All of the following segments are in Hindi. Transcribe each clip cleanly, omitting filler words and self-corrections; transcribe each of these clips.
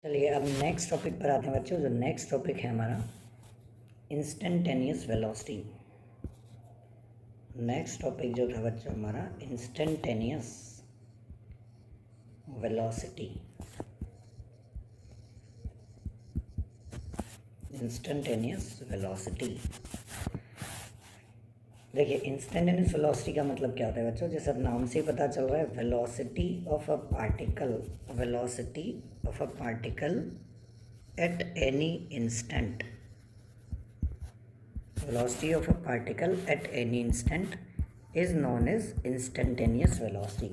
चलिए अब नेक्स्ट टॉपिक पर आते हैं बच्चों। जो नेक्स्ट टॉपिक है हमारा इंस्टेंटेनियस वेलोसिटी। नेक्स्ट टॉपिक जो था बच्चों हमारा इंस्टेंटेनियस वेलोसिटी। इंस्टेंटेनियस वेलोसिटी, देखिए इंस्टेंटेनियस वेलोसिटी का मतलब क्या होता है बच्चों। जैसे नाम से ही पता चल रहा है, velocity of a particle, velocity of a particle at any instant. Velocity of a particle at any instant is known as instantaneous velocity.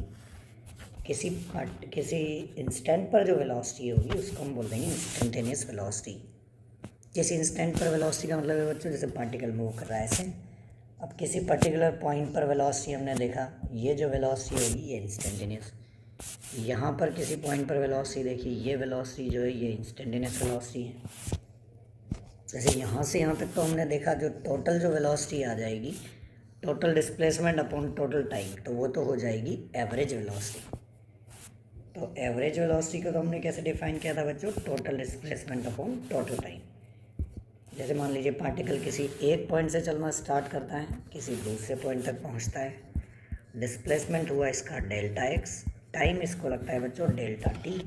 किसी इंस्टेंट पर जो वेलोसिटी होगी उसको हम बोल देंगे इंस्टेंटेनियस वेलोसिटी। किसी इंस्टेंट पर वेलोसिटी का मतलब है बच्चों जैसे पार्टिकल मूव कर रहा है ऐसे। अब किसी पर्टिकुलर पॉइंट पर वेलोसिटी हमने देखा, ये जो वेलोसिटी होगी ये इंस्टेंटेनियस। यहाँ पर किसी पॉइंट पर वेलोसिटी देखी, ये वेलोसिटी जो है ये इंस्टेंटेनियस वेलोसिटी है। जैसे यहाँ से यहाँ तक तो हमने देखा, जो टोटल जो वेलोसिटी आ जाएगी, total displacement upon total time, तो वो तो हो जाएगी एवरेज वेलोसिटी। तो एवरेज वेलोसिटी को तो हमने कैसे डिफाइन किया था बच्चों, total displacement upon total time. जैसे मान लीजिए पार्टिकल किसी एक पॉइंट से चलना स्टार्ट करता है, किसी दूसरे पॉइंट तक पहुंचता है, डिस्प्लेसमेंट हुआ इसका डेल्टा एक्स, टाइम इसको लगता है बच्चों डेल्टा टी।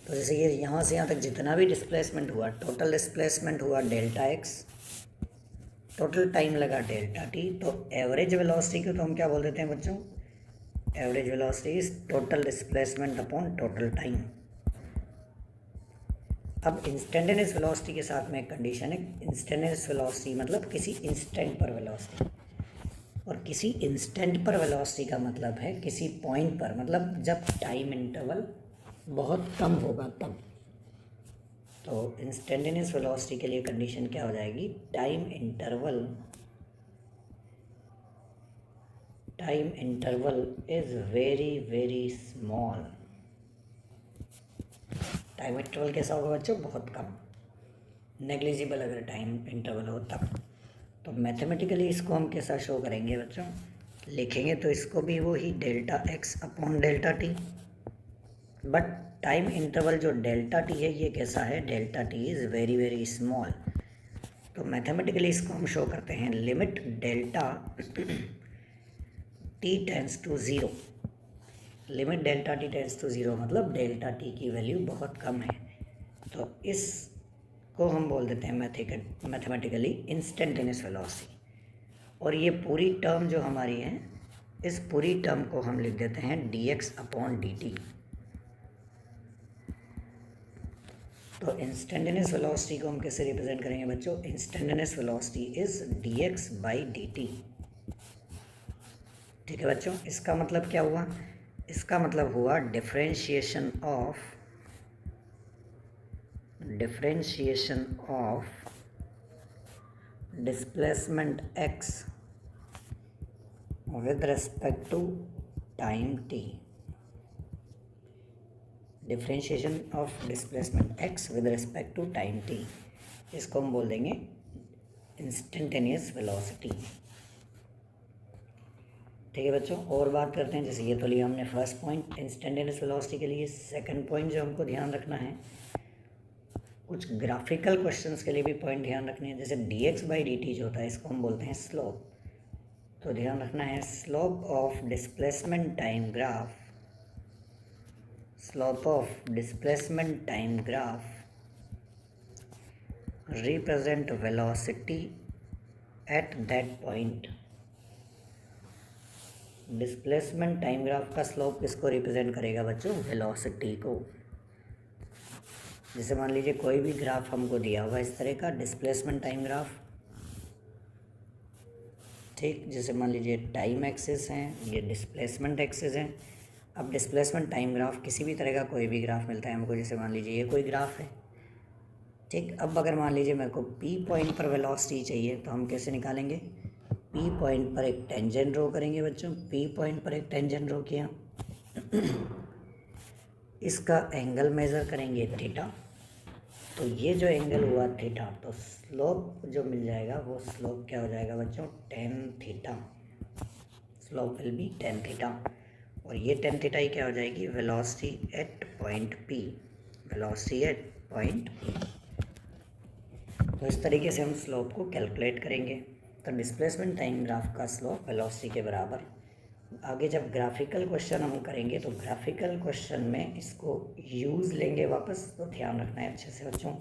तो जैसे ये यहाँ से यहाँ तक जितना भी डिस्प्लेसमेंट हुआ, टोटल डिस्प्लेसमेंट हुआ डेल्टा एक्स, टोटल टाइम लगा डेल्टा टी। तो एवरेज वेलोसिटी को तो हम क्या बोल देते हैं बच्चों, average velocity is total displacement upon total time. अब इंस्टेंटेनियस वेलोसिटी के साथ में एक कंडीशन है, इंस्टेंटेनियस वेलोसिटी मतलब किसी इंस्टेंट पर वेलोसिटी, और किसी इंस्टेंट पर वेलोसिटी का मतलब है किसी पॉइंट पर, मतलब जब टाइम इंटरवल बहुत कम होगा तब। तो इंस्टेंटेनियस वेलोसिटी के लिए कंडीशन क्या हो जाएगी, time interval is very very small. Time interval कैसा होगा बच्चों, बहुत कम, नेग्लिजिबल अगर टाइम इंटरवल हो तब। तो मैथमेटिकली इसको हम कैसा शो करेंगे बच्चों, लिखेंगे तो इसको भी वो ही delta x upon delta t, but time interval जो डेल्टा टी है ये कैसा है, delta t is very very small. तो मैथमेटिकली इसको हम शो करते हैं limit delta t tends to zero. Limit delta t tends to zero मतलब डेल्टा टी की वैल्यू बहुत कम है। तो इसको हम बोल देते हैं मैथमेटिकली इंस्टेंटेनियस वेलोसिटी। और ये पूरी टर्म जो हमारी है, इस पूरी टर्म को हम लिख देते हैं dx अपॉन dt। तो इंस्टेंटेनियस वेलोसिटी को हम कैसे रिप्रेजेंट करेंगे बच्चों, instantaneous velocity is dx by dt। ठीक है बच्चों, इसका मतलब क्या हुआ, इसका मतलब हुआ differentiation of displacement x with respect to time t। Differentiation of displacement x with respect to time t, इसको हम बोल देंगे इंस्टेंटेनियस वेलोसिटी। ठीक है बच्चों, और बात करते हैं। जैसे ये तो लिया हमने फर्स्ट पॉइंट इंस्टेंटेनियस वेलोसिटी के लिए। सेकंड पॉइंट जो हमको ध्यान रखना है, कुछ ग्राफिकल क्वेश्चंस के लिए भी पॉइंट ध्यान रखने हैं। जैसे dx बाई dt जो होता है इसको हम बोलते हैं स्लोप। तो ध्यान रखना है, slope of displacement time graph represent velocity at that point. Displacement time graph का स्लोप किसको रिप्रेजेंट करेगा बच्चों, वेलोसिटी को। जैसे मान लीजिए कोई भी ग्राफ हमको दिया हुआ इस तरह का डिस्प्लेसमेंट टाइम ग्राफ, ठीक, जैसे मान लीजिए टाइम एक्सिस हैं, ये डिस्प्लेसमेंट एक्सिस हैं। अब डिस्प्लेसमेंट टाइम ग्राफ किसी भी तरह का कोई भी ग्राफ मिलता है हमको, जैसे मान लीजिए ये कोई ग्राफ है, ठीक। अब अगर मान लीजिए मेरे को P पॉइंट पर वेलोसिटी चाहिए तो हम कैसे निकालेंगे, P पॉइंट पर एक टेंजेंट ड्रॉ करेंगे बच्चों। P पॉइंट पर एक टेंजेंट ड्रॉ किया, इसका एंगल मेज़र करेंगे थीटा। तो ये जो एंगल हुआ थीटा, तो स्लोप जो मिल जाएगा वो स्लोप क्या हो जाएगा बच्चों, tan theta. Slope will be tan theta. और ये टेन थीटा ही क्या हो जाएगी, velocity at point P, velocity at point P. तो इस तरीके से हम स्लोप को कैलकुलेट करेंगे। तो डिस्प्लेसमेंट टाइम ग्राफ का स्लोप वेलोसिटी के बराबर। आगे जब ग्राफिकल क्वेश्चन हम करेंगे तो ग्राफिकल क्वेश्चन में इसको यूज़ लेंगे वापस, तो ध्यान रखना है अच्छे से बच्चों।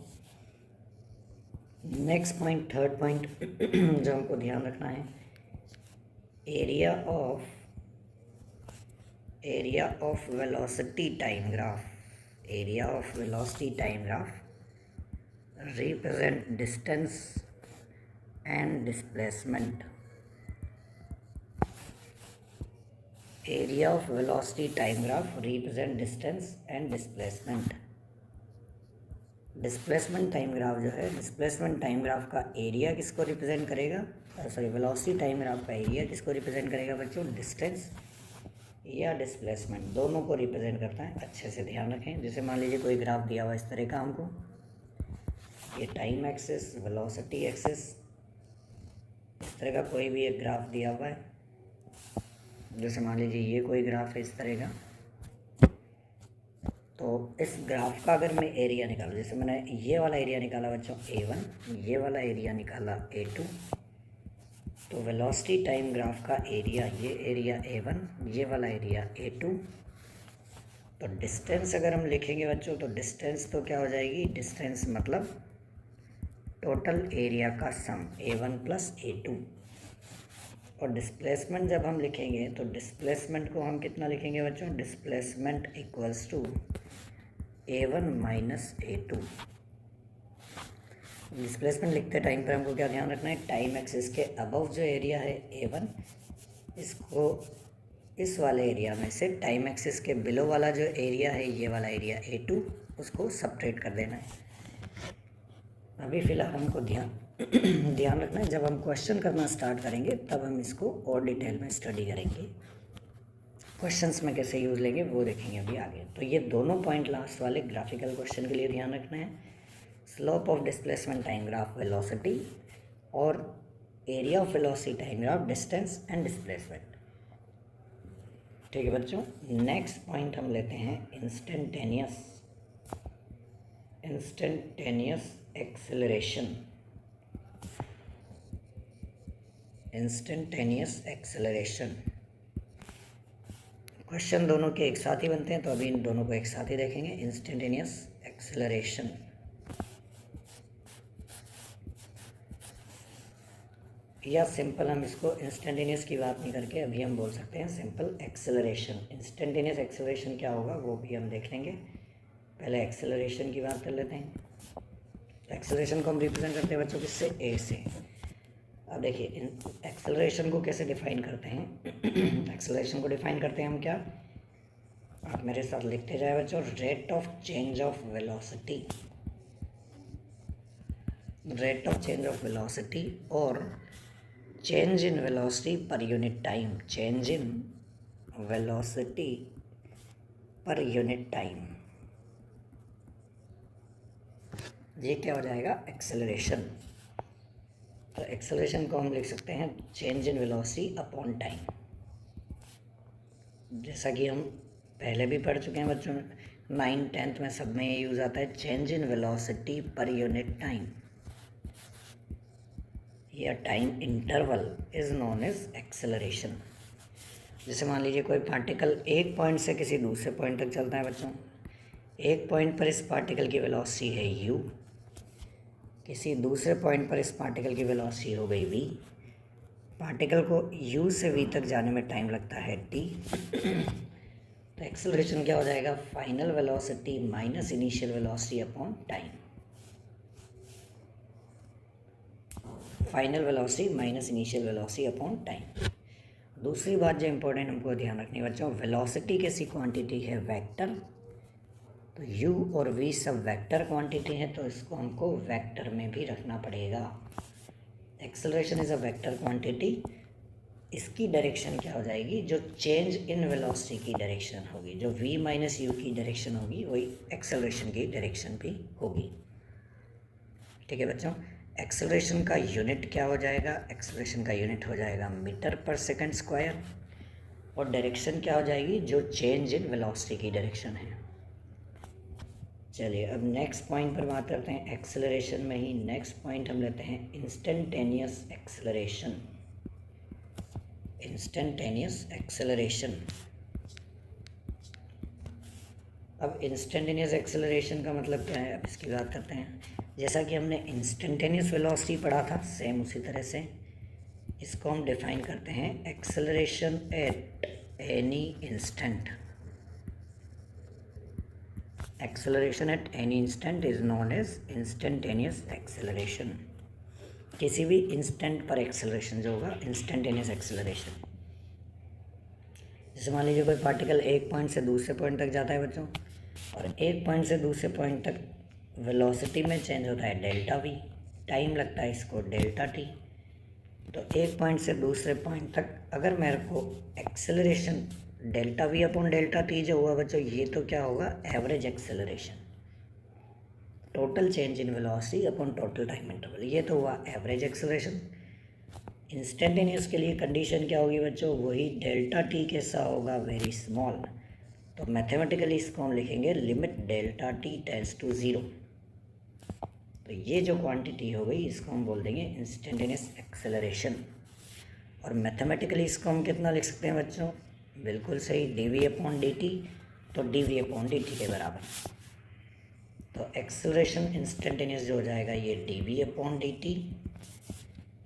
नेक्स्ट पॉइंट, थर्ड पॉइंट जो हमको ध्यान रखना है, area of velocity time graph, area of velocity time graph represent distance and displacement. Area of velocity time graph represent distance and displacement. Displacement time graph जो है, डिस्प्लेसमेंट टाइम ग्राफ का एरिया किसको रिप्रेजेंट करेगा, सॉरी वेलोसिटी टाइम ग्राफ का एरिया किसको रिप्रेजेंट करेगा बच्चों, डिस्टेंस या डिस्प्लेसमेंट, दोनों को रिप्रेजेंट करता है। अच्छे से ध्यान रखें। जैसे मान लीजिए कोई ग्राफ दिया हुआ इस तरह का हमको, ये टाइम एक्सिस, वेलोसिटी एक्सिस, इस तरह का कोई भी एक ग्राफ दिया हुआ है। जैसे मान लीजिए ये कोई ग्राफ है इस तरह का, तो इस ग्राफ का अगर मैं एरिया निकालूँ, जैसे मैंने ये वाला एरिया निकाला बच्चों A1, ये वाला एरिया निकाला A2, तो वेलोसिटी टाइम ग्राफ का एरिया, ये एरिया A1, ये वाला एरिया A2, तो डिस्टेंस अगर हम लिखेंगे बच्चों, तो डिस्टेंस तो क्या हो जाएगी, डिस्टेंस मतलब टोटल एरिया का सम A1 प्लस A2। और डिस्प्लेसमेंट जब हम लिखेंगे तो डिस्प्लेसमेंट को हम कितना लिखेंगे बच्चों, displacement equals to A1 minus A2। Displacement लिखते टाइम पर हमको क्या ध्यान रखना है, टाइम एक्सिस के अबव जो एरिया है A1, इसको इस वाले एरिया में से टाइम एक्सिस के बिलो वाला जो एरिया है, ये वाला एरिया A2, उसको सब्ट्रैक्ट कर देना है। अभी फ़िलहाल हमको ध्यान रखना है, जब हम क्वेश्चन करना स्टार्ट करेंगे तब हम इसको और डिटेल में स्टडी करेंगे, क्वेश्चंस में कैसे यूज़ लेंगे वो देखेंगे अभी आगे। तो ये दोनों पॉइंट लास्ट वाले ग्राफिकल क्वेश्चन के लिए ध्यान रखना है, slope of displacement time graph velocity और area of velocity time graph distance and displacement. ठीक है बच्चों, नेक्स्ट पॉइंट हम लेते हैं instantaneous acceleration. Instantaneous acceleration question दोनों के एक साथ ही बनते हैं, तो अभी इन दोनों को एक साथ ही देखेंगे। इंस्टेंटेनियस एक्सेलरेशन, या सिंपल हम इसको इंस्टेंटेनियस की बात नहीं करके अभी हम बोल सकते हैं सिंपल एक्सेलरेशन। इंस्टेंटेनियस एक्सेलरेशन क्या होगा वो भी हम देख लेंगे, पहले एक्सेलरेशन की बात कर लेते हैं। एक्सेलरेशन को हम रिप्रेजेंट करते हैं बच्चों किससे, ए से। अब देखिए एक्सेलरेशन को कैसे डिफाइन करते हैं एक्सेलरेशन को डिफाइन करते हैं हम क्या, आप मेरे साथ लिखते जाए बच्चों, rate of change of velocity, rate of change of velocity और change in velocity per unit time, change in velocity per unit time, ये क्या हो जाएगा, एक्सेलरेशन। तो एक्सेलरेशन को हम लिख सकते हैं change in velocity upon time, जैसा कि हम पहले भी पढ़ चुके हैं बच्चों, 9th 10th में सब में ये यूज़ आता है, change in velocity per unit time या time interval is known as acceleration. जैसे मान लीजिए कोई पार्टिकल एक पॉइंट से किसी दूसरे पॉइंट तक चलता है बच्चों, एक पॉइंट पर इस पार्टिकल की वेलोसिटी है u, किसी दूसरे पॉइंट पर इस पार्टिकल की वेलोसिटी हो गई v, पार्टिकल को u से v तक जाने में टाइम लगता है t। तो एक्सेलरेशन क्या हो जाएगा, final velocity minus initial velocity upon time, final velocity minus initial velocity upon time. दूसरी बात जो इम्पोर्टेंट हमको ध्यान रखनी है बच्चों, वेलोसिटी कैसी क्वांटिटी है, वेक्टर, तो u और v सब वेक्टर क्वांटिटी है, तो इसको हमको वेक्टर में भी रखना पड़ेगा। Acceleration is a vector quantity, इसकी डायरेक्शन क्या हो जाएगी, जो चेंज इन वेलोसिटी की डायरेक्शन होगी, जो v माइनस यू की डायरेक्शन होगी वही एक्सेलरेशन की डायरेक्शन भी होगी। ठीक है बच्चों, एक्सेलरेशन का यूनिट क्या हो जाएगा, एक्सेलरेशन का यूनिट हो जाएगा मीटर पर सेकंड स्क्वायर, और डायरेक्शन क्या हो जाएगी, जो चेंज इन वेलोसिटी की डायरेक्शन है। चलिए अब नेक्स्ट पॉइंट पर बात करते हैं। एक्सेलरेशन में ही नेक्स्ट पॉइंट हम लेते हैं इंस्टेंटेनियस एक्सेलरेशन। Instantaneous acceleration. अब इंस्टेंटेनियस एक्सेलरेशन का मतलब क्या है, अब इसकी बात करते हैं। जैसा कि हमने इंस्टेंटेनियस वेलोसिटी पढ़ा था, सेम उसी तरह से इसको हम डिफाइन करते हैं acceleration at any instant. Acceleration at any instant is known as instantaneous acceleration. किसी भी इंस्टेंट पर एक्सेलरेशन जो होगा, इंस्टेंटेनियस एक्सेलरेशन। जैसे मान लीजिए कोई पार्टिकल एक पॉइंट से दूसरे पॉइंट तक जाता है बच्चों, और एक पॉइंट से दूसरे पॉइंट तक वेलोसिटी में चेंज होता है डेल्टा वी, टाइम लगता है इसको डेल्टा टी। तो एक पॉइंट से दूसरे पॉइंट तक अगर मेरे को acceleration delta we upon delta T जो हुआ बच्चों, ये तो क्या होगा, average acceleration, total change in velocity upon total time interval, ये तो हुआ एवरेज एक्सेलरेशन। इंस्टेंटेनियस के लिए कंडीशन क्या होगी बच्चों, वही डेल्टा टी कैसा होगा, वेरी स्मॉल। तो मैथमेटिकली इसको हम लिखेंगे limit delta t tends to zero. तो ये जो क्वांटिटी हो गई इसको हम बोल देंगे इंस्टेंटेनियस एक्सेलरेशन। और मैथमेटिकली इसको हम कितना लिख सकते हैं बच्चों, बिल्कुल सही, d v upon d t. तो d v upon d t के बराबर। तो एक्सेलरेशन इंस्टेंटेनियस जो हो जाएगा ये d v upon d t,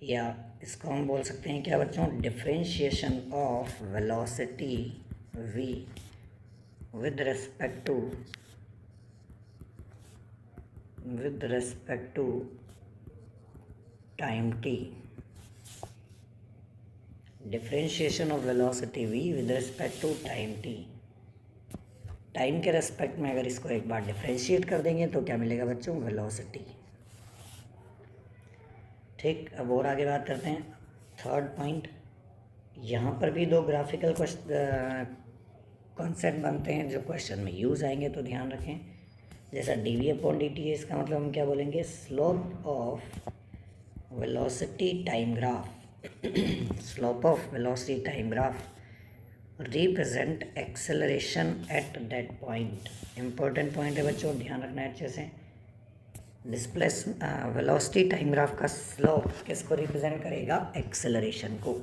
या इसको हम बोल सकते हैं क्या बच्चों, differentiation of velocity v with respect to time t. Differentiation of velocity v with respect to time t। Time के रेस्पेक्ट में अगर इसको एक बार डिफरेंशिएट कर देंगे तो क्या मिलेगा बच्चों, वेलोसिटी। ठीक, अब और आगे बात करते हैं। थर्ड पॉइंट, यहाँ पर भी दो ग्राफिकल कॉन्सेप्ट बनते हैं जो क्वेश्चन में यूज़ आएंगे, तो ध्यान रखें। जैसा d v upon d t है, इसका मतलब हम क्या बोलेंगे, slope of velocity time graph. Slope of velocity time graph represent acceleration at that point. Important point है बच्चों, ध्यान रखना है अच्छे से। डिस्प्लेस वेलोसिटी टाइम ग्राफ का स्लोप किसको रिप्रेजेंट करेगा, एक्सेलरेशन को।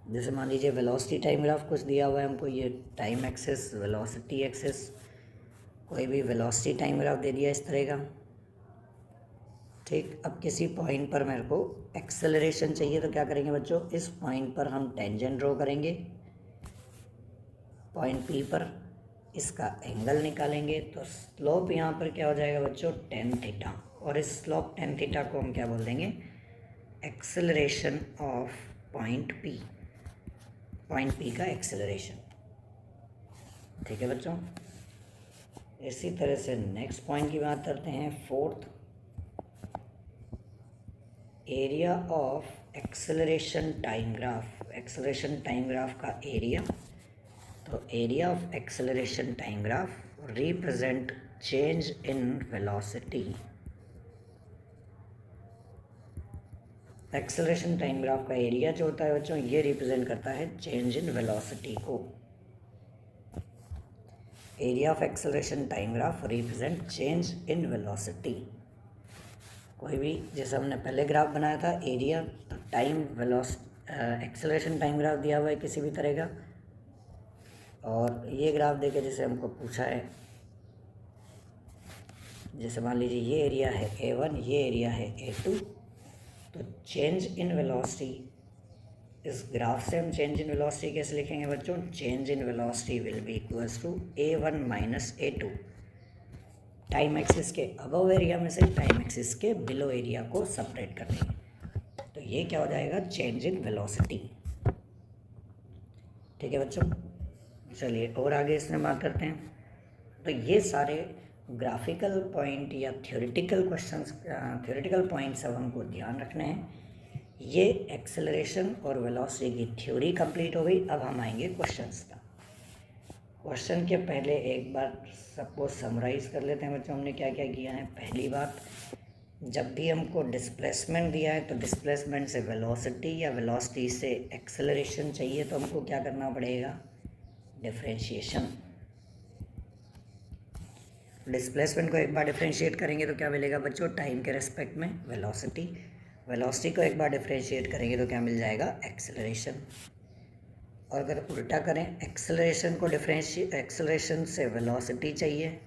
जैसे मान लीजिए वेलोसिटी टाइम ग्राफ कुछ दिया हुआ है हमको, ये टाइम एक्सेस, वेलोसिटी एक्सेस, कोई भी वेलोसिटी टाइम ग्राफ दे दिया इस तरह का। ठीक, अब किसी पॉइंट पर मेरे को एक्सेलरेशन चाहिए तो क्या करेंगे बच्चों, इस पॉइंट पर हम टेंजेंट ड्रॉ करेंगे, पॉइंट पी पर इसका एंगल निकालेंगे। तो स्लोप यहाँ पर क्या हो जाएगा बच्चों, टेन थीटा। और इस स्लोप टेन थीटा को हम क्या बोल देंगे, acceleration of point P, point P का एक्सेलरेशन। ठीक है बच्चों, इसी तरह से नेक्स्ट पॉइंट की बात करते हैं। Fourth, area of acceleration time graph. Acceleration time graph का एरिया, तो area of acceleration time graph represent change in velocity. Acceleration time graph का एरिया जो होता है बच्चों, ये रिप्रेजेंट करता है चेंज इन वेलोसिटी को। Area of acceleration time graph represent change in velocity. कोई भी, जैसे हमने पहले ग्राफ बनाया था एरिया, तो टाइम एक्सेलरेशन टाइम ग्राफ दिया हुआ है किसी भी तरह का, और ये ग्राफ देके जैसे हमको पूछा है, जैसे मान लीजिए ये एरिया है A1, ये एरिया है A2, तो चेंज इन वेलोसिटी, इस ग्राफ से हम चेंज इन वेलोसिटी कैसे लिखेंगे बच्चों, change in velocity will be equals to A1 minus A2। Time axis के अबव एरिया में से टाइम एक्सिस के बिलो एरिया को सेपरेट कर देंगे, तो ये क्या हो जाएगा, चेंज इन वेलोसिटी। ठीक है बच्चों, चलिए और आगे इसमें बात करते हैं। तो ये सारे ग्राफिकल पॉइंट या थ्योरेटिकल क्वेश्चंस, थ्योरेटिकल पॉइंट्स अब हमको ध्यान रखने हैं। ये एक्सेलरेशन और वेलोसिटी की थ्योरी कंप्लीट हो गई। अब हम आएंगे क्वेश्चंस का। क्वेश्चन के पहले एक बार सबको समराइज़ कर लेते हैं बच्चों, हमने क्या क्या किया है। पहली बात, जब भी हमको डिस्प्लेसमेंट दिया है तो डिस्प्लेसमेंट से वेलोसिटी या वेलोसिटी से एक्सेलरेशन चाहिए, तो हमको क्या करना पड़ेगा, डिफरेंशिएशन। डिस्प्लेसमेंट को एक बार डिफरेंशिएट करेंगे तो क्या मिलेगा बच्चों, टाइम के रेस्पेक्ट में वेलोसिटी। वेलोसिटी को एक बार डिफरेंशिएट करेंगे तो क्या मिल जाएगा, एक्सेलरेशन। और अगर उल्टा करें, एक्सेलरेशन से वेलोसिटी चाहिए,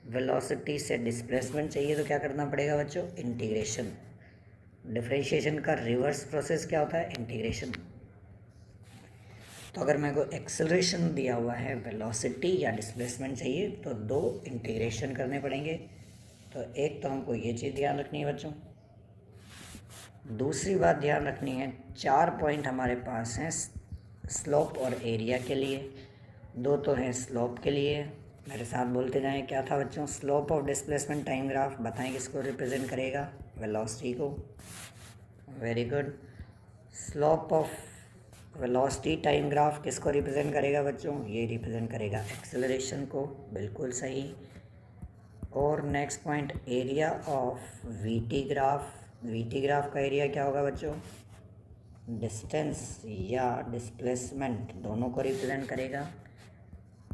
वेलोसिटी से डिस्प्लेसमेंट चाहिए, तो क्या करना पड़ेगा बच्चों, इंटीग्रेशन। डिफरेंशिएशन का रिवर्स प्रोसेस क्या होता है, इंटीग्रेशन। तो अगर मेरे को एक्सेलरेशन दिया हुआ है, वेलोसिटी या डिस्प्लेसमेंट चाहिए, तो दो इंटीग्रेशन करने पड़ेंगे। तो एक तो हमको ये चीज़ ध्यान रखनी है बच्चों। दूसरी बात ध्यान रखनी है, 4 पॉइंट हमारे पास हैं स्लोप और एरिया के लिए, 2 तो हैं स्लोप के लिए। मेरे साथ बोलते जाएं, क्या था बच्चों, slope of displacement time graph, बताएं किसको रिप्रेजेंट करेगा, वेलोसिटी को। Very good. Slope of velocity time graph किसको रिप्रेजेंट करेगा बच्चों, ये रिप्रेजेंट करेगा एक्सेलरेशन को, बिल्कुल सही। और next point, area of VT graph, VT graph का एरिया क्या होगा बच्चों, डिस्टेंस या डिस्प्लेसमेंट दोनों को रिप्रेजेंट करेगा।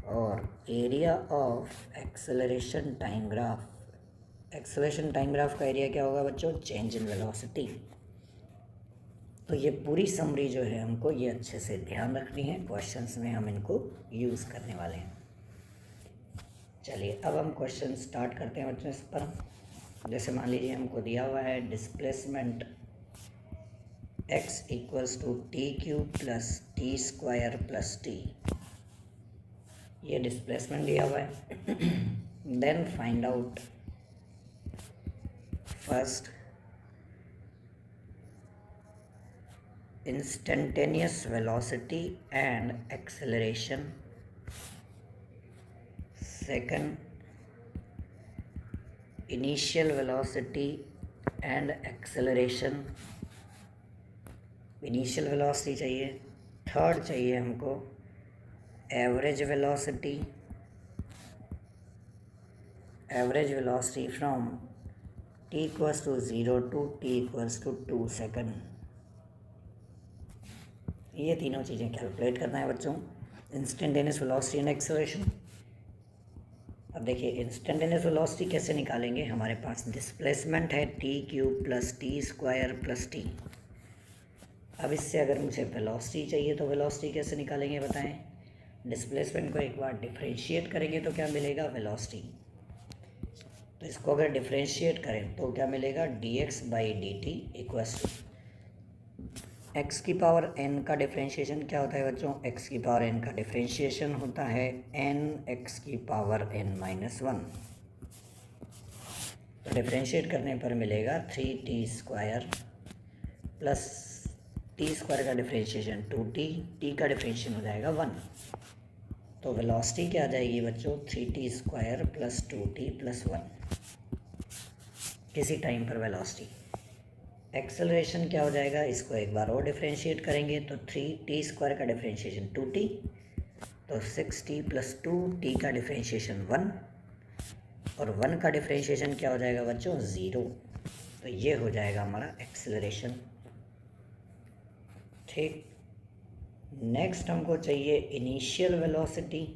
और area of acceleration time graph, acceleration time graph का एरिया क्या होगा बच्चों, चेंज इन वेलोसिटी। तो ये पूरी समरी जो है हमको ये अच्छे से ध्यान रखनी है, क्वेश्चंस में हम इनको यूज़ करने वाले हैं। चलिए अब हम क्वेश्चन स्टार्ट करते हैं बच्चों इस पर। जैसे मान लीजिए हमको दिया हुआ है displacement x equals to t cube plus t square plus t, ये डिस्प्लेसमेंट दिया हुआ है। Then find out first instantaneous velocity and acceleration, second initial velocity and acceleration, initial velocity चाहिए। थर्ड चाहिए हमको average velocity, average velocity from t equals to 0 to t equals to 2 second. ये तीनों चीज़ें कैलकुलेट करना है बच्चों, इंस्टेंटेनियस वेलोसिटी एंड एक्सेलरेशन। अब देखिए इंस्टेंटेनियस वेलोसिटी कैसे निकालेंगे, हमारे पास डिस्प्लेसमेंट है T cube plus t square plus T. अब इससे अगर मुझे वेलोसिटी चाहिए तो वेलोसिटी कैसे निकालेंगे बताएं, डिस्प्लेसमेंट को एक बार डिफरेंशिएट करेंगे तो क्या मिलेगा, वेलोसिटी। तो इसको अगर डिफरेंशिएट करें तो क्या मिलेगा, d x by d t equals to x की पावर एन का डिफरेंशिएशन क्या होता है बच्चों, एक्स की पावर एन का डिफरेंशिएशन होता है एन एक्स की पावर एन माइनस 1। तो डिफरेंशिएट करने पर मिलेगा 3t square plus t square का डिफरेंशिएशन 2t, टी का डिफरेंशिएशन हो जाएगा 1। तो वेलोसिटी क्या आ जाएगी बच्चों, 3t square plus 2t plus 1 किसी टाइम पर वेलोसिटी। एक्सेलरेशन क्या हो जाएगा, इसको एक बार और डिफरेंशिएट करेंगे तो 3t स्क्वायर का डिफरेंशिएशन 2t, तो 6t प्लस 2t का डिफरेंशिएशन 1 और 1 का डिफरेंशिएशन क्या हो जाएगा बच्चों, 0। तो ये हो जाएगा हमारा एक्सेलरेशन। ठीक, नेक्स्ट हमको चाहिए इनिशियल वेलोसिटी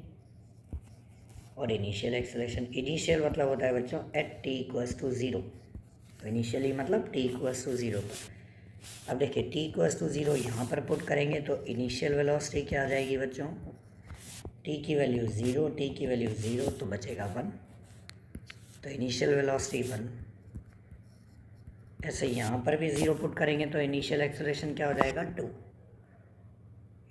और इनिशियल एक्सेलरेशन। इनिशियल मतलब होता है बच्चों एट t इक्वल्स टू 0, तो इनिशियली मतलब t इक्वल्स टू 0 पर। अब देखिए t इक्वल्स टू 0 यहाँ पर पुट करेंगे तो इनिशियल वेलोसिटी क्या आ जाएगी बच्चों, t की वैल्यू 0, t की वैल्यू 0, तो बचेगा 1, तो इनिशियल वेलोसिटी 1। ऐसे यहाँ पर भी 0 पुट करेंगे तो इनिशियल एक्सेलरेशन क्या हो जाएगा, 2।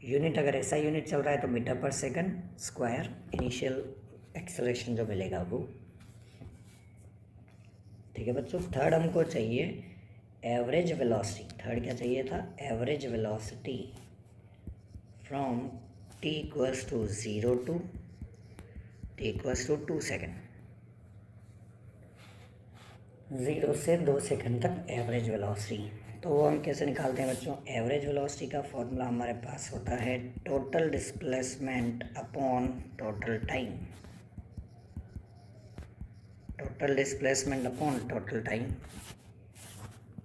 यूनिट अगर ऐसा यूनिट चल रहा है तो metre per second square initial acceleration जो मिलेगा वो। ठीक है बच्चों, थर्ड हमको चाहिए एवरेज वेलोसिटी। थर्ड क्या चाहिए था, average velocity from t equals to 0 to t equals to 2 second, 0 से 2 सेकेंड तक एवरेज वेलोसिटी। तो वो हम कैसे निकालते हैं बच्चों, एवरेज वेलोसिटी का फॉर्मूला हमारे पास होता है total displacement upon total time. Total displacement upon total time.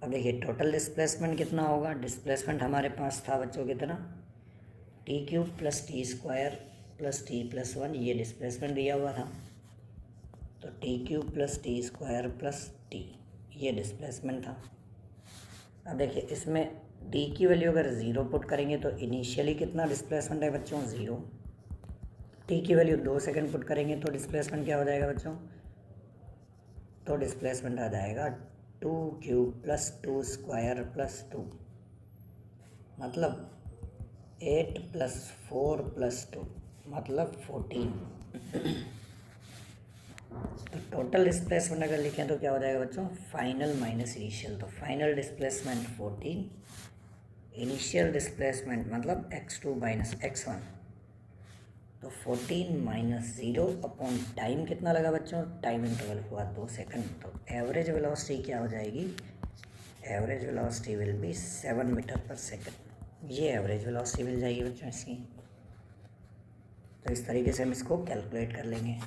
अब देखिए टोटल डिस्प्लेसमेंट कितना होगा, डिस्प्लेसमेंट हमारे पास था बच्चों कितना, T cube plus t square plus T plus 1, ये डिस्प्लेसमेंट दिया हुआ था। तो T cube plus t square plus t, ये डिस्प्लेसमेंट था। अब देखिए इसमें टी की वैल्यू अगर 0 पुट करेंगे तो इनिशियली कितना डिस्प्लेसमेंट है बच्चों, 0। टी की वैल्यू 2 सेकंड पुट करेंगे तो डिस्प्लेसमेंट क्या हो जाएगा बच्चों, तो डिस्प्लेसमेंट आ जाएगा 2 क्यूब प्लस 2 स्क्वायर प्लस 2, मतलब 8 प्लस 4 प्लस 2 मतलब 14। तो टोटल डिस्प्लेसमेंट अगर लिखें तो क्या हो जाएगा बच्चों, फाइनल माइनस इनिशियल। तो फाइनल डिस्प्लेसमेंट 14, इनिशियल डिस्प्लेसमेंट मतलब x2 माइनस x1, तो 14 माइनस 0 अपॉन टाइम कितना लगा बच्चों, टाइम इंटरवल हुआ 2 सेकंड। तो एवरेज वेलोसिटी क्या हो जाएगी, average velocity will be 7 metre per second. ये एवरेज वेलोसिटी मिल जाएगी बच्चों इसकी। तो इस तरीके से हम इसको कैलकुलेट कर लेंगे।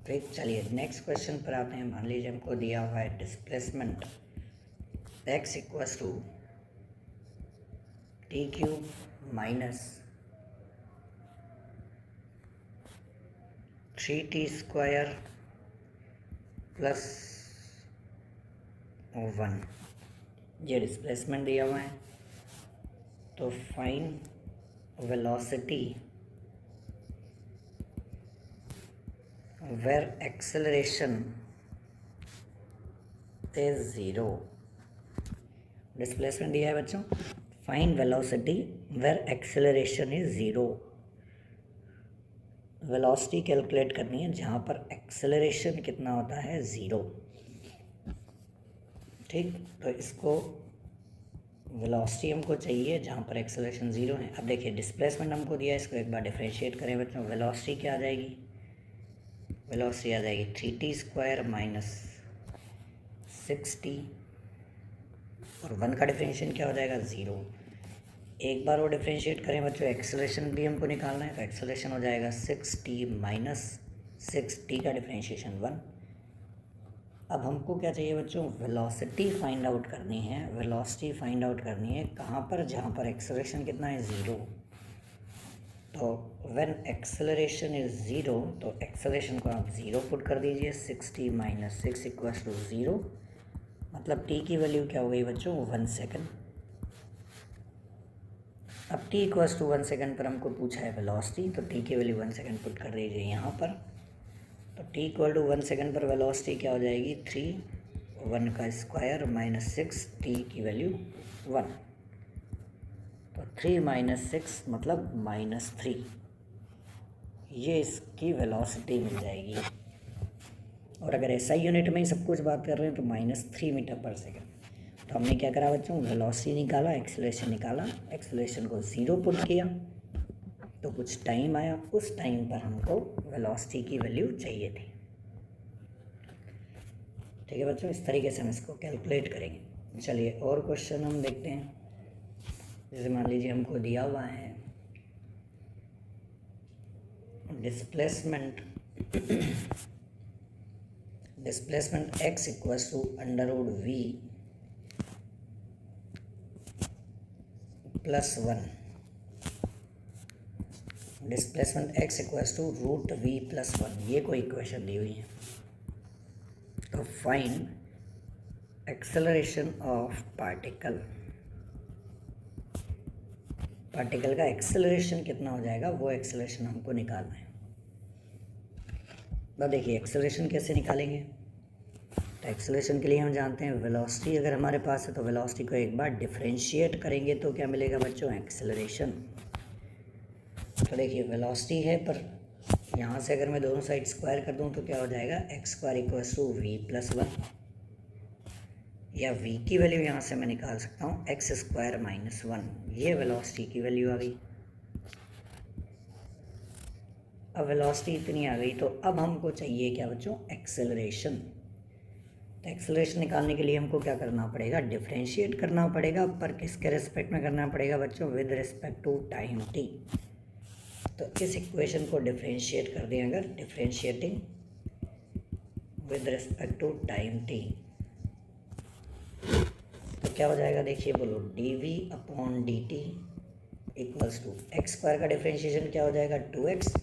ठीक, चलिए नेक्स्ट क्वेश्चन पर आते हैं। मान लीजिए हमको दिया हुआ है displacement x equals to t cube minus 3t square plus 1, ये डिस्प्लेसमेंट दिया हुआ है। तो find velocity where acceleration is 0। Displacement दिया है बच्चों, find velocity where acceleration is 0। Velocity calculate करनी है जहाँ पर एक्सेलरेशन कितना होता है, 0। ठीक, तो इसको वेलोसिटी हमको चाहिए जहाँ पर एक्सेलरेशन 0 है। अब देखिए डिस्प्लेसमेंट हमको दिया है, इसको एक बार डिफरेंशिएट करें बच्चों। वेलोसिटी क्या आ जाएगी, वेलोसिटी आ जाएगी 3t स्क्वायर माइनस 6t, और 1 का डिफरेंशिएशन क्या हो जाएगा, 0। एक बार वो डिफरेंशिएट करें बच्चों, एक्सेलरेशन भी हमको निकालना है। तो एक्सेलरेशन हो जाएगा 6t माइनस 6t का डिफरेंशिएशन 1। अब हमको क्या चाहिए बच्चों, वेलोसिटी फाइंड आउट करनी है। वेलोसिटी फाइंड आउट करनी है कहाँ पर, जहाँ पर एक्सेलरेशन कितना है, 0। तो व्हेन एक्सेलरेशन इज 0, तो एक्सेलरेशन को आप 0 पुट कर दीजिए। 6t माइनस 6 इक्वल्स टू 0, मतलब t की वैल्यू क्या हो गई बच्चों, 1 सेकेंड। अब t इक्वल्स टू 1 सेकेंड पर हमको पूछा है वेलोसिटी, तो t की वैल्यू 1 सेकेंड पुट कर दीजिए यहाँ पर। तो t इक्वल टू 1 सेकेंड पर वेलोसिटी क्या हो जाएगी, 3, 1 का स्क्वायर माइनस 6, t की वैल्यू 1। तो 3 माइनस 6 मतलब -3, ये इसकी वेलोसिटी मिल जाएगी। और अगर SI यूनिट में ही सब कुछ बात कर रहे हैं तो -3 मीटर पर सेकेंड। तो हमने क्या करा बच्चों, वेलोसिटी निकाला, एक्सेलरेशन निकाला, एक्सेलरेशन को 0 पुट किया तो कुछ टाइम आया, उस टाइम पर हमको वेलोसिटी की वैल्यू चाहिए थी। ठीक है बच्चों, इस तरीके से हम इसको कैलकुलेट करेंगे। चलिए और क्वेश्चन हम देखते हैं। जैसे मान लीजिए हमको दिया हुआ है displacement x equals to under root v plus 1। Displacement x equals to root v plus 1, ये कोई इक्वेशन दी हुई है। तो find acceleration of particle, particle का एक्सेलरेशन कितना हो जाएगा, वो एक्सेलरेशन हमको निकालना है। तो देखिए एक्सेलरेशन कैसे निकालेंगे, तो एक्सेलरेशन के लिए हम जानते हैं वेलोसिटी अगर हमारे पास है तो वेलोसिटी को एक बार डिफरेंशिएट करेंगे तो क्या मिलेगा बच्चों, एक्सेलरेशन। तो देखिए वेलोसिटी है, पर यहाँ से अगर मैं दोनों साइड स्क्वायर कर दूँ तो क्या हो जाएगा, x square equals to v plus 1, या v की वैल्यू यहाँ से मैं निकाल सकता हूँ एक्स स्क्वायर माइनस 1, ये वेलोसिटी की वैल्यू आ गई। अब वेलोसिटी इतनी आ गई तो अब हमको चाहिए क्या बच्चों, एक्सेलरेशन। तो एक्सेलरेशन निकालने के लिए हमको क्या करना पड़ेगा, डिफरेंशिएट करना पड़ेगा, पर किसके रिस्पेक्ट में करना पड़ेगा बच्चों, with respect to time t। तो इस इक्वेशन को डिफरेंशिएट कर दें अगर, differentiating with respect to time t. तो क्या हो जाएगा, देखिए बोलो, d v upon d t equals to x square का डिफ्रेंशिएशन क्या हो जाएगा 2x,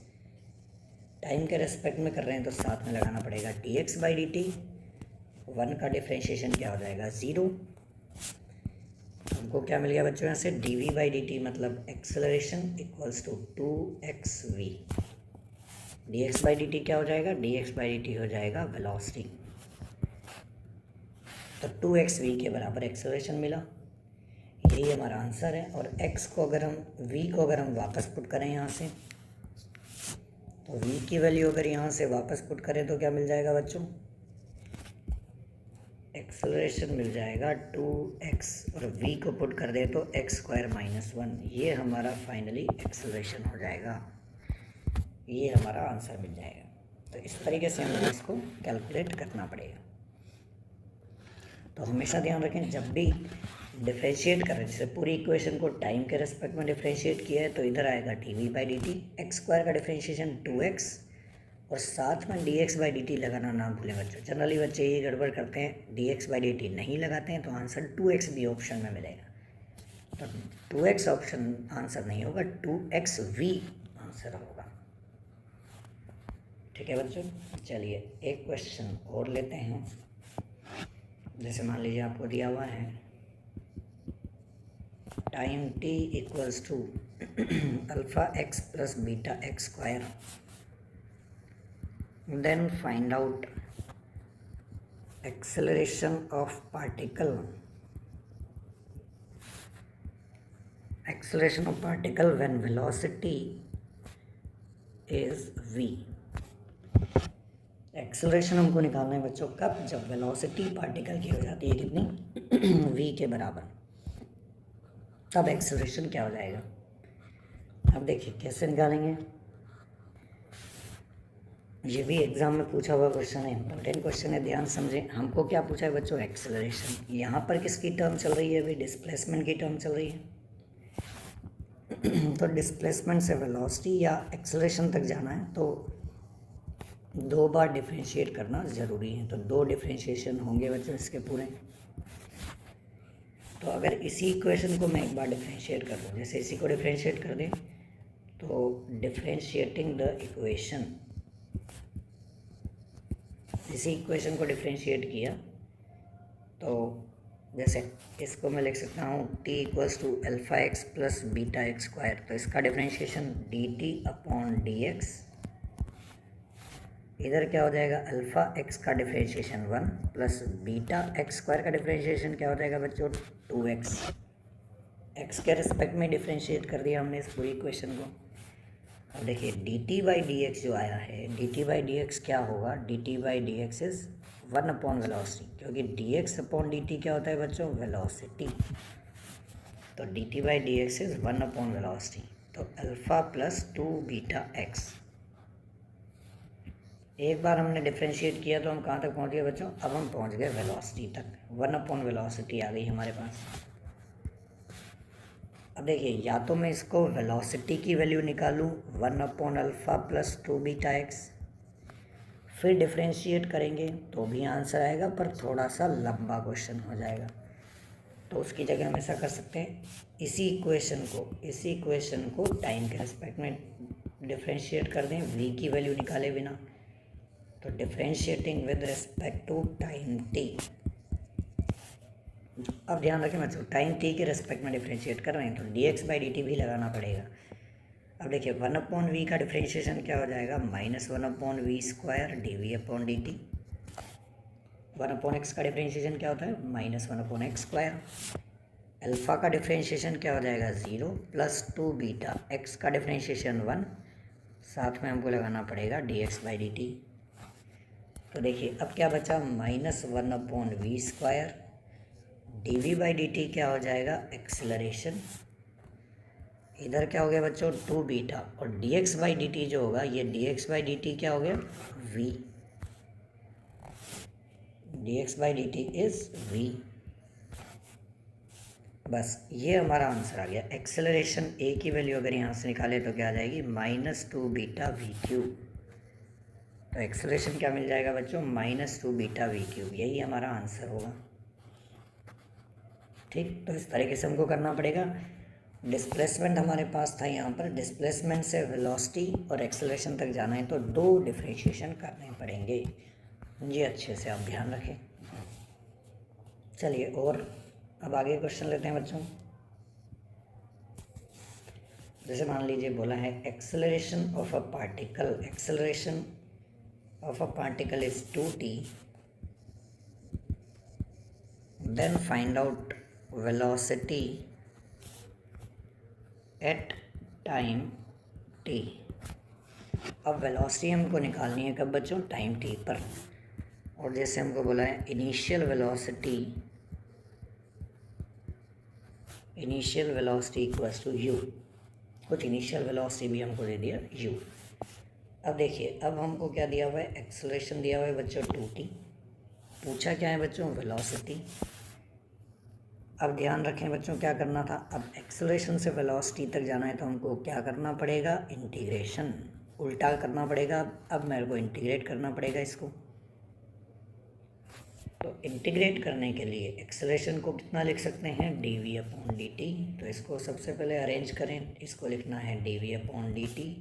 टाइम के रेस्पेक्ट में कर रहे हैं तो साथ में लगाना पड़ेगा d x by d t, 1 का डिफ्रेंशिएशन क्या हो जाएगा 0। हमको क्या मिल गया बच्चों यहाँ से, d v by d t मतलब acceleration equals to 2xv। D x by d t क्या हो जाएगा, d x by d t हो जाएगा वेलोसिटी। तो 2xv के बराबर एक्सेलरेशन मिला, यही हमारा आंसर है। और x को अगर हम v को अगर हम वापस पुट करें यहाँ से, तो v की वैल्यू अगर यहाँ से वापस पुट करें तो क्या मिल जाएगा बच्चों, एक्सेलरेशन मिल जाएगा 2x, और v को पुट कर दे तो x स्क्वायर माइनस 1। ये हमारा फाइनली एक्सेलरेशन हो जाएगा, ये हमारा आंसर मिल जाएगा। तो इस तरीके से हमें इसको कैलकुलेट करना पड़ेगा। तो हमेशा ध्यान रखें, जब भी डिफ्रेंशिएट करें, जैसे पूरी इक्वेशन को टाइम के रेस्पेक्ट में डिफ्रेंशिएट किया है तो इधर आएगा d v by d t, x square का डिफ्रेंशिएशन 2x, और साथ में d x by d t लगाना ना भूलें बच्चों। जनरली बच्चे ये गड़बड़ करते हैं, D x by d T नहीं लगाते हैं तो आंसर 2x भी ऑप्शन में मिलेगा। तो 2x ऑप्शन आंसर नहीं होगा, 2xv आंसर होगा। ठीक है बच्चों, चलिए एक क्वेश्चन और लेते हैं। जैसे मान लीजिए आपको दिया हुआ है time t equals to alpha x plus beta x square, then find out acceleration of particle, acceleration of particle when velocity is v। Acceleration हमको निकालना है बच्चों कब, जब वेलोसिटी पार्टिकल की हो जाती है कितनी v के बराबर, तब एक्सेलरेशन क्या हो जाएगा। अब देखिए कैसे निकालेंगे, ये भी एग्जाम में पूछा हुआ क्वेश्चन है, इंपॉर्टेंट क्वेश्चन है, ध्यान समझें। हमको क्या पूछा है बच्चों, एक्सेलरेशन। यहाँ पर किसकी टर्म चल रही है, अभी डिस्प्लेसमेंट की टर्म चल रही है। तो डिस्प्लेसमेंट से वेलोसिटी या एक्सेलरेशन तक जाना है तो 2 बार डिफ्रेंशिएट करना ज़रूरी है। तो 2 डिफ्रेंशिएशन होंगे बच्चों इसके पूरे। तो अगर इसी इक्वेशन को मैं एक बार डिफ्रेंशिएट कर दूँ, जैसे इसी को डिफ्रेंशिएट कर दें, तो डिफ्रेंशिएटिंग द इक्वेशन, इसी इक्वेशन को डिफ्रेंशिएट किया तो जैसे इसको मैं लिख सकता हूँ t equals to alpha x plus beta x square. तो इसका differentiation d t upon d x, इधर क्या हो जाएगा, अल्फ़ा एक्स का differentiation 1 plus beta x square का डिफ्रेंशिएशन क्या हो जाएगा बच्चों 2x। एक्स के रिस्पेक्ट में डिफ्रेंशिएट कर दिया हमने इस पूरी इक्वेशन को। अब देखिए d t by d x जो आया है, d t by d x क्या होगा, d t by d x is 1 upon velocity, क्योंकि d x upon d t क्या होता है बच्चों, वेलोसिटी। तो d t by d x is 1 upon velocity. तो अल्फ़ा प्लस 2 बीटा एक्स, एक बार हमने डिफ्रेंशिएट किया तो हम कहाँ तक पहुँच गए बच्चों, अब हम पहुँच गए वेलोसिटी तक। 1 अपॉन वेलोसिटी आ गई हमारे पास। अब देखिए या तो मैं इसको वेलोसिटी की वैल्यू निकालूँ 1 upon alpha plus 2 beta x, फिर डिफ्रेंशिएट करेंगे तो भी आंसर आएगा, पर थोड़ा सा लंबा क्वेश्चन हो जाएगा। तो उसकी जगह हम ऐसा कर सकते हैं, इसी इक्वेशन को टाइम के रिस्पेक्ट में डिफ्रेंशिएट कर दें v की वैल्यू निकाले बिना। तो differentiating with respect to time t। अब ध्यान रखें बच्चों, टाइम t के रिस्पेक्ट में डिफ्रेंशिएट कर रहे हैं तो dx बाई dt भी लगाना पड़ेगा। अब देखिए 1 अपॉन वी का डिफ्रेंशिएशन क्या हो जाएगा, -1 upon v square d v upon d t. 1 upon x का डिफ्रेंशिएशन क्या होता है, -1 अपॉन एक्स स्क्वायर। अल्फ़ा का डिफ्रेंशिएशन क्या हो जाएगा 0 प्लस 2 बीटा, एक्स का डिफ्रेंशिएशन 1, साथ में हमको लगाना पड़ेगा d x by d t. तो देखिए अब क्या बचा, -1 upon v square, d v by d t क्या हो जाएगा एक्सेलरेशन, इधर क्या हो गया बच्चों 2 बीटा, और D x by d T जो होगा, ये D x by d t क्या हो गया v, D x by d T is v। बस ये हमारा आंसर आ गया। एक्सेलरेशन a की वैल्यू अगर यहाँ से निकाले तो क्या आ जाएगी, -2 बीटा v क्यूब। तो एक्सेलरेशन क्या मिल जाएगा बच्चों, -2 बीटा वी क्यूब, यही हमारा आंसर होगा। ठीक, तो इस तरीके से हमको करना पड़ेगा। डिस्प्लेसमेंट हमारे पास था यहाँ पर, डिस्प्लेसमेंट से वेलोसिटी और एक्सेलरेशन तक जाना है तो 2 डिफरेंशिएशन करने पड़ेंगे, ये अच्छे से आप ध्यान रखें। चलिए और अब आगे क्वेश्चन लेते हैं बच्चों। जैसे मान लीजिए बोला है acceleration of a particle is 2t, then find out velocity at time t। अब वेलोसिटी हमको निकालनी है कब बच्चों, टाइम t पर। और जैसे हमको बोला है initial velocity equals to u, कुछ इनिशियल वेलोसिटी भी हमको दे दिया u। अब देखिए, अब हमको क्या दिया हुआ है, एक्सेलरेशन दिया हुआ है बच्चों 2t, पूछा क्या है बच्चों, वेलोसिटी। अब ध्यान रखें बच्चों क्या करना था, अब एक्सेलरेशन से वेलोसिटी तक जाना है तो हमको क्या करना पड़ेगा, इंटीग्रेशन, उल्टा करना पड़ेगा। अब मेरे को इंटीग्रेट करना पड़ेगा इसको। तो इंटीग्रेट करने के लिए एक्सेलरेशन को कितना लिख सकते हैं, dv/dt। तो इसको सबसे पहले अरेंज करें, इसको लिखना है dv/dt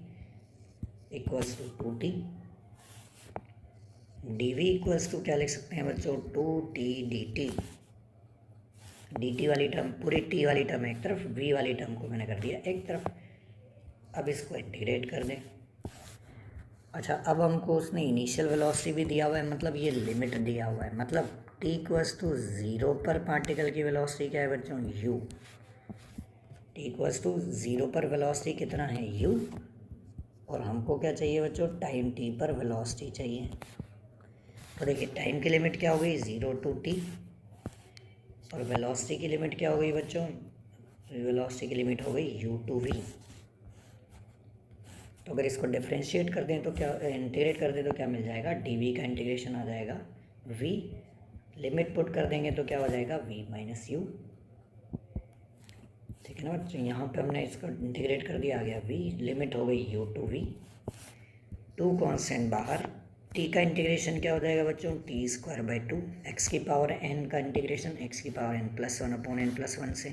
equals to 2t। dv equals to क्या लिख सकते हैं बच्चों, 2t dt। dt वाली टर्म, पूरी t वाली टर्म एक तरफ, v वाली टर्म को मैंने कर दिया एक तरफ। अब इसको इंटीग्रेट कर दें। अच्छा, अब हमको उसने इनिशियल वेलोसिटी भी दिया हुआ है, मतलब ये लिमिट दिया हुआ है, मतलब t इक्वल्स टू 0 पर पार्टिकल की वेलोसिटी क्या है बच्चों, u। t इक्वल्स टू 0 पर वेलोसिटी कितना है, u। और हमको क्या चाहिए बच्चों, टाइम t पर वेलोसिटी चाहिए। तो देखिए टाइम की लिमिट क्या हो गई, 0 to t, और वेलोसिटी की लिमिट क्या हो गई बच्चों, वेलोसिटी की लिमिट हो गई u to v। तो अगर इसको डिफ्रेंशिएट कर दें तो क्या, इंटीग्रेट कर दें तो क्या मिल जाएगा, dv का इंटीग्रेशन आ जाएगा v, लिमिट पुट कर देंगे तो क्या हो जाएगा, v माइनस u। ठीक है ना बच्चों, यहाँ पे हमने इसको इंटीग्रेट कर दिया, आ गया v, लिमिट हो गई u to v, 2 कॉन्स्टेंट बाहर। t का इंटीग्रेशन क्या हो जाएगा बच्चों, t²/2, x की पावर n का इंटीग्रेशन x की पावर n+1/n+1 से।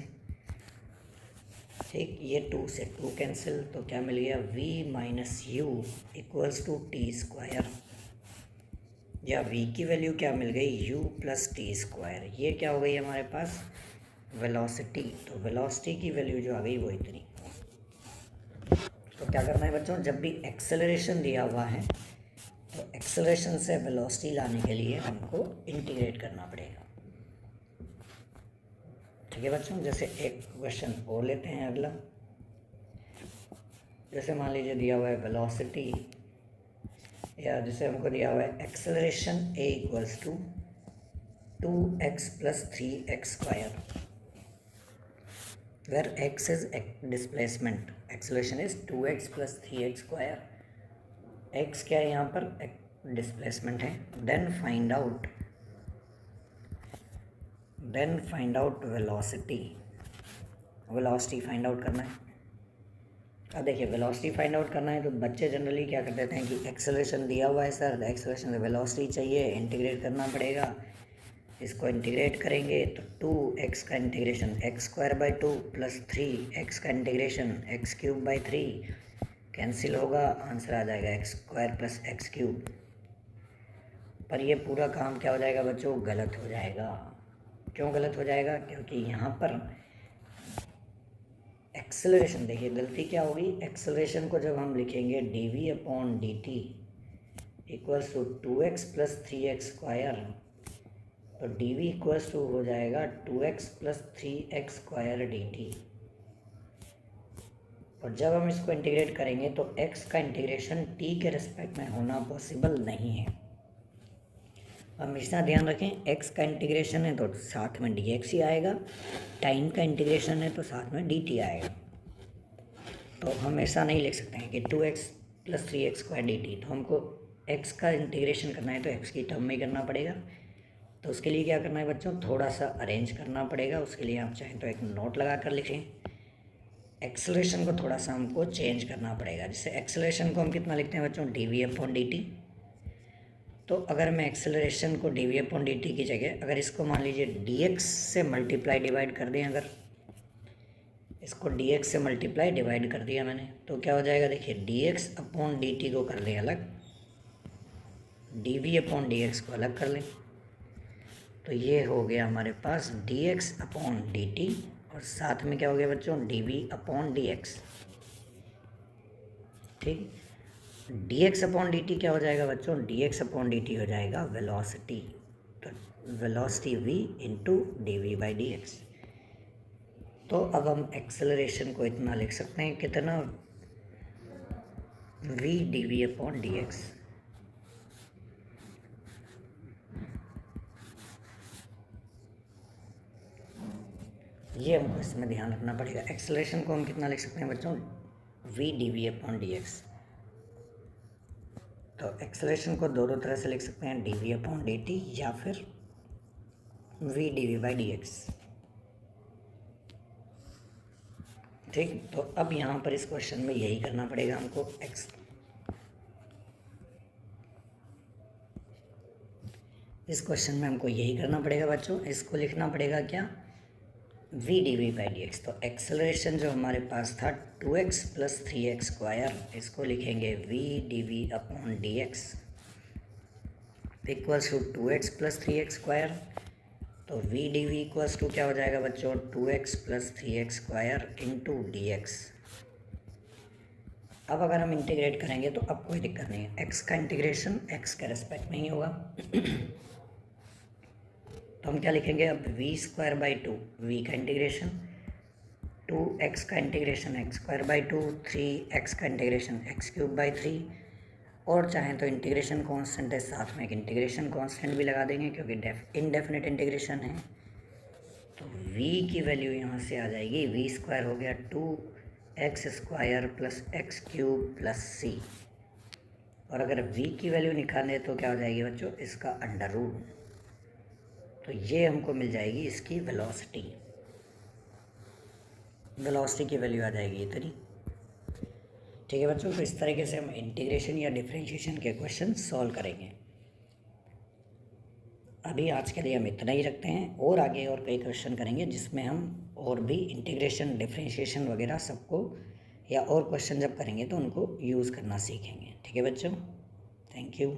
ठीक, ये 2 से 2 कैंसिल, तो क्या मिल गया, v minus u equals to t², या v की वैल्यू क्या मिल गई, u प्लस t²। ये क्या हो गई हमारे पास, वेलोसिटी। तो वेलोसिटी की वैल्यू जो आ गई वो इतनी। तो क्या करना है बच्चों, जब भी एक्सेलरेशन दिया हुआ है तो एक्सेलरेशन से वेलोसिटी लाने के लिए हमको इंटीग्रेट करना पड़ेगा। ठीक है बच्चों, जैसे एक क्वेश्चन और लेते हैं अगला। जैसे मान लीजिए दिया हुआ है वेलोसिटी, या जैसे हमको दिया हुआ है acceleration a equals to 2x + 3x², where x is displacement, acceleration is 2x + 3x², x क्या है यहाँ पर, डिस्प्लेसमेंट है। Then find out velocity find out करना है। अब देखिए वेलोसिटी फाइंड आउट करना है तो बच्चे जनरली क्या कर देते हैं कि एक्सेलरेशन दिया हुआ है सर, एक्सेलरेशन से वेलोसिटी चाहिए, इंटीग्रेट करना पड़ेगा। इसको इंटीग्रेट करेंगे तो 2x का इंटीग्रेशन x²/2 प्लस 3x का इंटीग्रेशन x³/3 कैंसिल होगा, आंसर आ जाएगा x² + x³। पर ये पूरा काम क्या हो जाएगा बच्चों, गलत हो जाएगा। क्यों गलत हो जाएगा, क्योंकि यहाँ पर एक्सेलरेशन, देखिए गलती क्या होगी, एक्सेलरेशन को जब हम लिखेंगे dv/dt equals to 2x + 3x², तो dv इक्वल्स टू हो जाएगा 2x + 3x² dt। और जब हम इसको इंटीग्रेट करेंगे तो x का इंटीग्रेशन t के रिस्पेक्ट में होना पॉसिबल नहीं है। हमेशा ध्यान रखें, x का इंटीग्रेशन है तो साथ में dx ही आएगा, टाइम का इंटीग्रेशन है तो साथ में dt आएगा। तो हम ऐसा नहीं लिख सकते हैं कि 2x + 3x² dt। तो हमको x का इंटीग्रेशन करना है तो x की टर्म में करना पड़ेगा। तो उसके लिए क्या करना है बच्चों, थोड़ा सा अरेंज करना पड़ेगा। उसके लिए आप चाहें तो एक नोट लगा कर लिखें। एक्सेलरेशन को थोड़ा सा हमको चेंज करना पड़ेगा। जैसे एक्सेलरेशन को हम कितना लिखते हैं बच्चों, dv/dt। तो अगर मैं एक्सेलरेशन को डी अपॉन डी टी की जगह अगर इसको मान लीजिए डी एक्स से मल्टीप्लाई डिवाइड कर दें, अगर इसको डी एक्स से मल्टीप्लाई डिवाइड कर दिया मैंने, तो क्या हो जाएगा, देखिए d x upon d t को कर लें अलग, d v upon d x को अलग कर लें, तो ये हो गया हमारे पास d x upon d t और साथ में क्या हो गया बच्चों, d v upon d x. ठीक, d x upon d t क्या हो जाएगा बच्चों, d x upon d t हो जाएगा वेलोसिटी, तो velocity v into d v by d x. तो अब हम एक्सेलरेशन को इतना लिख सकते हैं, कितना, v d v upon d x. ये हमको इसमें ध्यान रखना पड़ेगा। एक्सेलरेशन को हम कितना लिख सकते हैं बच्चों, v d v upon d x. तो एक्सेलरेशन को दोनों तरह से लिख सकते हैं, d v upon d t या फिर v d v by d x. ठीक, तो अब यहाँ पर इस क्वेश्चन में यही करना पड़ेगा हमको, इस क्वेश्चन में हमको यही करना पड़ेगा बच्चों, इसको लिखना पड़ेगा क्या, v d v by d x. तो एक्सेलरेशन जो हमारे पास था 2x प्लस 3x स्क्वायर, इसको लिखेंगे v d v upon d x equals to 2x plus 3x square. तो v d v equals to क्या हो जाएगा बच्चों, 2x plus 3x square into d x. अब अगर हम इंटीग्रेट करेंगे तो अब कोई दिक्कत नहीं है, x का इंटीग्रेशन x के रेस्पेक्ट में ही होगा। तो हम क्या लिखेंगे अब, वी स्क्वायर बाई टू, वी का इंटीग्रेशन, 2x का integration x square by two, 3x का इंटीग्रेशन x क्यूब बाई 3, और चाहें तो इंटीग्रेशन कांस्टेंट है साथ में एक इंटीग्रेशन कांस्टेंट भी लगा देंगे क्योंकि इनडेफिनिट इंटीग्रेशन है। तो v की वैल्यू यहाँ से आ जाएगी, वी स्क्वायर हो गया 2x square plus x cube plus c, और अगर v की वैल्यू निकालें तो क्या हो जाएगी बच्चों, इसका अंडर रूट। तो ये हमको मिल जाएगी इसकी वेलोसिटी, वेलोसिटी की वैल्यू आ जाएगी इतनी। ठीक है बच्चों, तो इस तरीके से हम इंटीग्रेशन या डिफरेंशिएशन के क्वेश्चन सॉल्व करेंगे। अभी आज के लिए हम इतना ही रखते हैं, और आगे और कई क्वेश्चन करेंगे जिसमें हम और भी इंटीग्रेशन डिफरेंशिएशन वगैरह सबको, या और क्वेश्चन जब करेंगे तो उनको यूज़ करना सीखेंगे। ठीक है बच्चों, थैंक यू।